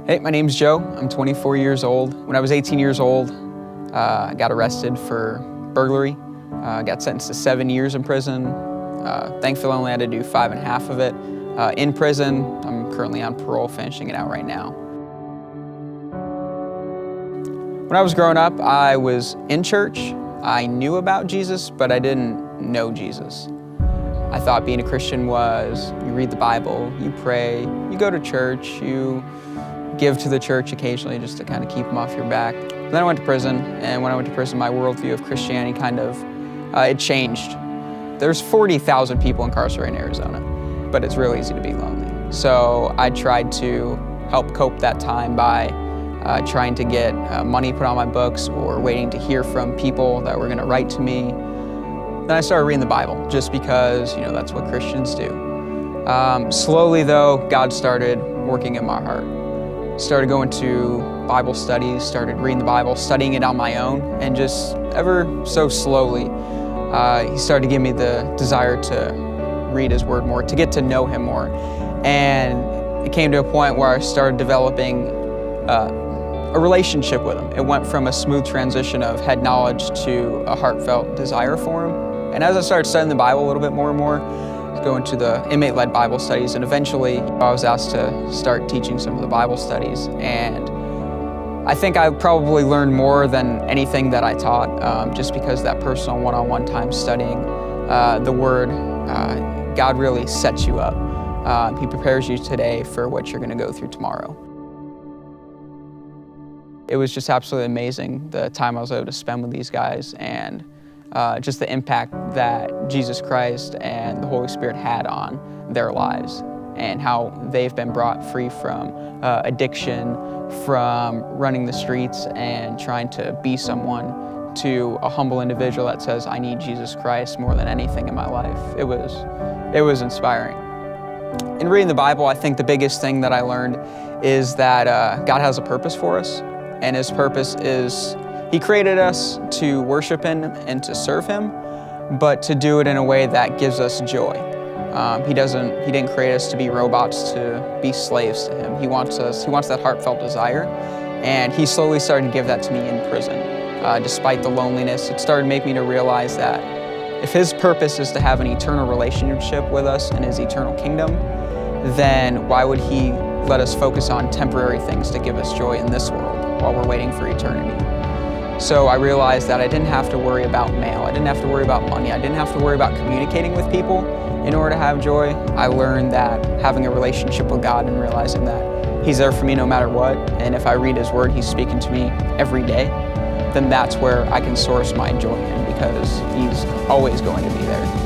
Hey, my name's Joe. I'm 24 years old. When I was 18 years old, I got arrested for burglary. Got sentenced to 7 years in prison. Thankfully, I only had to do 5.5 of it in prison. I'm currently on parole, finishing it out right now. When I was growing up, I was in church. I knew about Jesus, but I didn't know Jesus. I thought being a Christian was you read the Bible, you pray, you go to church, you give to the church occasionally just to kind of keep them off your back. Then I went to prison, and when I went to prison, my worldview of Christianity it changed. There's 40,000 people incarcerated in Arizona, but it's real easy to be lonely. So I tried to help cope that time by trying to get money put on my books or waiting to hear from people that were going to write to me. Then I started reading the Bible just because, that's what Christians do. Slowly though, God started working in my heart. Started going to Bible studies, started reading the Bible, studying it on my own, and just ever so slowly, He started to give me the desire to read His Word more, to get to know Him more. And it came to a point where I started developing a relationship with Him. It went from a smooth transition of head knowledge to a heartfelt desire for Him. And as I started studying the Bible a little bit more and more, going to the inmate-led Bible studies, and eventually I was asked to start teaching some of the Bible studies. And I think I probably learned more than anything that I taught, just because that personal one-on-one time studying the Word, God really sets you up. He prepares you today for what you're going to go through tomorrow. It was just absolutely amazing the time I was able to spend with these guys, and just the impact that Jesus Christ and the Holy Spirit had on their lives, and how they've been brought free from addiction, from running the streets and trying to be someone, to a humble individual that says, I need Jesus Christ more than anything in my life. It was inspiring. In reading the Bible, I think the biggest thing that I learned is that God has a purpose for us, and His purpose is He created us to worship Him and to serve Him, but to do it in a way that gives us joy. He didn't create us to be robots, to be slaves to Him. He wants that heartfelt desire, and He slowly started to give that to me in prison. Despite the loneliness, it started to make me to realize that if His purpose is to have an eternal relationship with us in His eternal kingdom, then why would He let us focus on temporary things to give us joy in this world while we're waiting for eternity? So I realized that I didn't have to worry about mail, I didn't have to worry about money, I didn't have to worry about communicating with people in order to have joy. I learned that having a relationship with God and realizing that He's there for me no matter what, and if I read His Word, He's speaking to me every day, then that's where I can source my joy in, because He's always going to be there.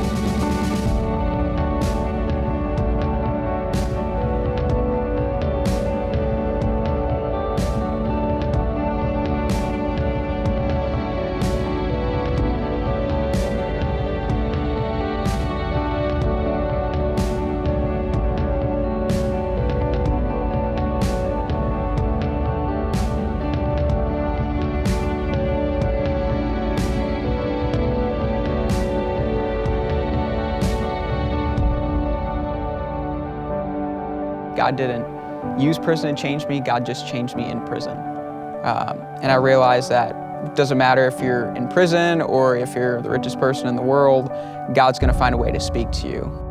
God didn't use prison to change me, God just changed me in prison. And I realized that it doesn't matter if you're in prison or if you're the richest person in the world, God's going to find a way to speak to you.